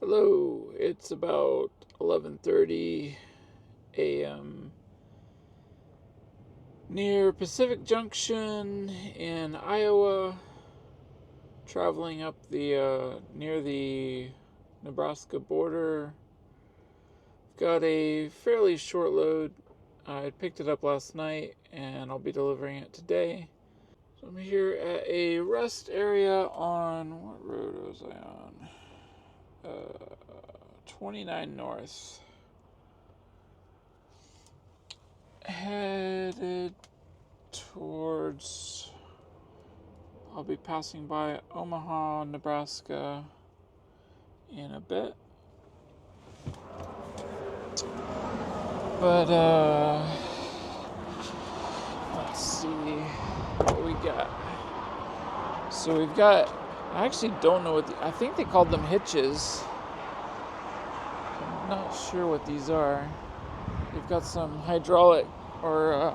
Hello, it's about 11:30 a.m. near Pacific Junction in Iowa, traveling up the near the Nebraska border. Got a fairly short load. I picked it up last night and I'll be delivering it today. So I'm here at a rest area on, what road was I on? 29 North. Headed towards, I'll be passing by Omaha, Nebraska in a bit. But, let's see what we got. So we've got, I actually don't know I think they called them hitches. I'm not sure what these are. We've got some hydraulic or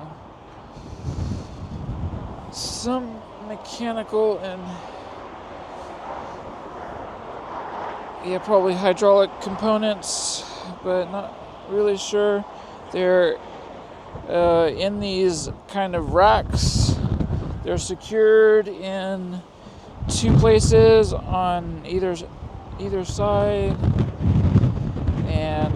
some mechanical and probably hydraulic components, but not really sure. They're in these kind of racks. They're secured in two places on either side, and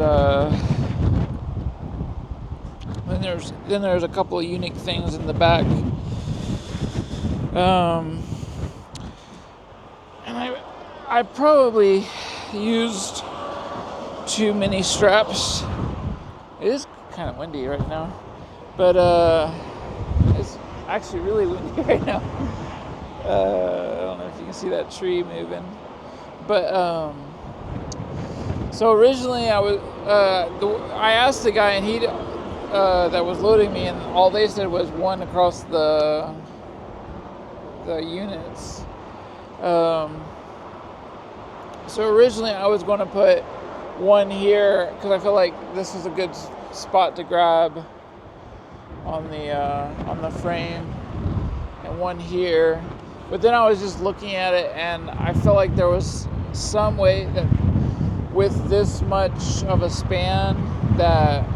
then there's a couple of unique things in the back. And I probably used too many straps. It is kind of windy right now, but it's actually really windy right now. I don't know if you can see that tree moving, but so originally I asked the guy, and he that was loading me, and all they said was one across the units. So originally I was going to put one here because I feel like this is a good spot to grab on the frame, and one here. But then I was just looking at it, and I felt like there was some way that with this much of a span that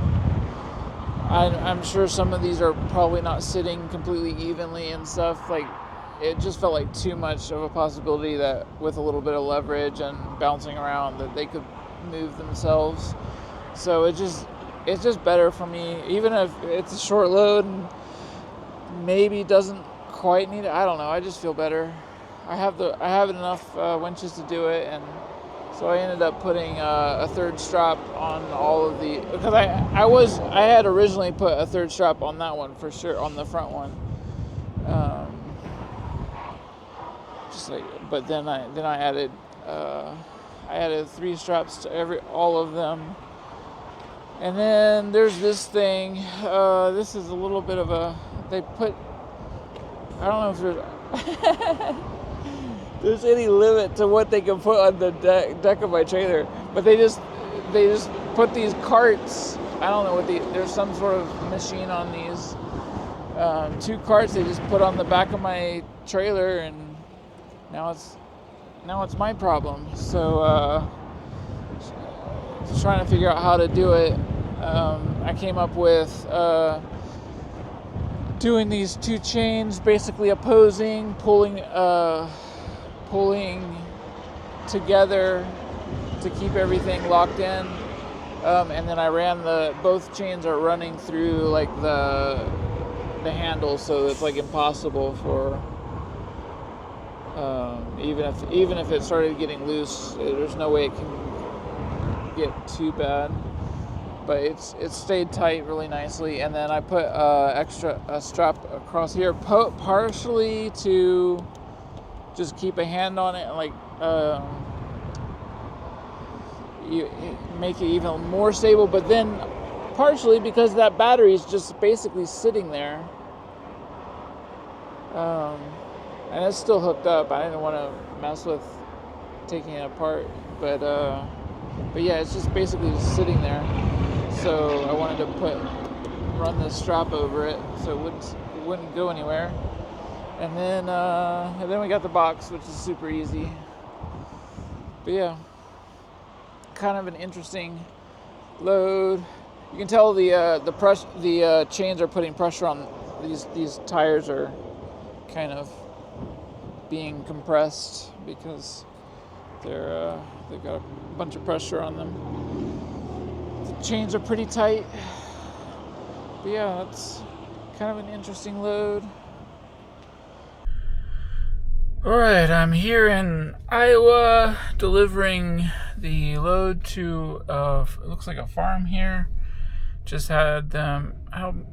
I'm sure some of these are probably not sitting completely evenly and stuff. Like, it just felt like too much of a possibility that with a little bit of leverage and bouncing around that they could move themselves. So it's just better for me, even if it's a short load and maybe doesn't quite need it. I don't know. I just feel better. I have enough winches to do it, and so I ended up putting a third strap on all of the, because I had originally put a third strap on that one for sure, on the front one. But then I added three straps to all of them. And then there's this thing. This is a little bit of I don't know if there's any limit to what they can put on the deck of my trailer, but they just put these carts. I don't know there's some sort of machine on these. Two carts they just put on the back of my trailer, and now it's my problem. So trying to figure out how to do it. I came up with doing these two chains, basically opposing, pulling together to keep everything locked in. And then I ran both chains are running through like the handle, so it's like impossible for even if it started getting loose, there's no way it can get too bad. But it stayed tight really nicely, and then I put a strap across here, partially to just keep a hand on it and like you make it even more stable. But then partially because that battery is just basically sitting there, and it's still hooked up. I didn't want to mess with taking it apart, but yeah, it's just basically just sitting there. So I wanted to run this strap over it so it wouldn't go anywhere. And then we got the box, which is super easy. But yeah, kind of an interesting load. You can tell the chains are putting pressure on these tires are kind of being compressed because they've got a bunch of pressure on them. The chains are pretty tight. But yeah, that's kind of an interesting load. Alright, I'm here in Iowa delivering the load to it looks like a farm here. Just had them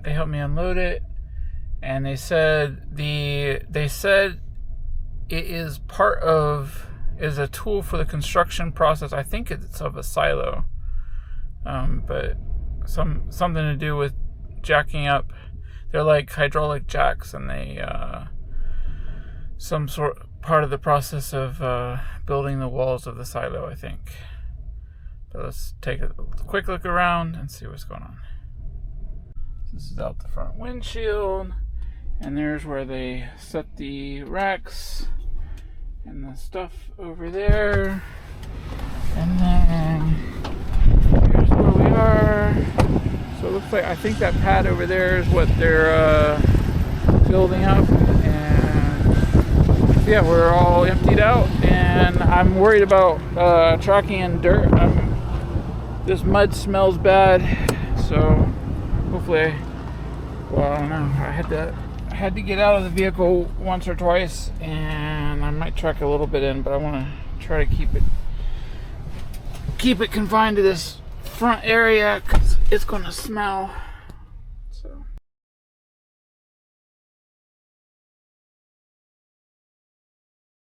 they helped me unload it, and they said it is is a tool for the construction process. I think it's of a silo, but something to do with jacking up. They're like hydraulic jacks, and they some sort part of the process of building the walls of the silo, I think. But let's take a quick look around and see what's going on. This is out the front windshield, and there's where they set the racks and the stuff over there. And then here's where we are. So it looks like, I think that pad over there is what they're building up. And yeah, we're all emptied out, and I'm worried about tracking in dirt. This mud smells bad, so hopefully, well, I don't know. I had to get out of the vehicle once or twice, and I might track a little bit in, but I want to try to keep it confined to this front area because it's going to smell.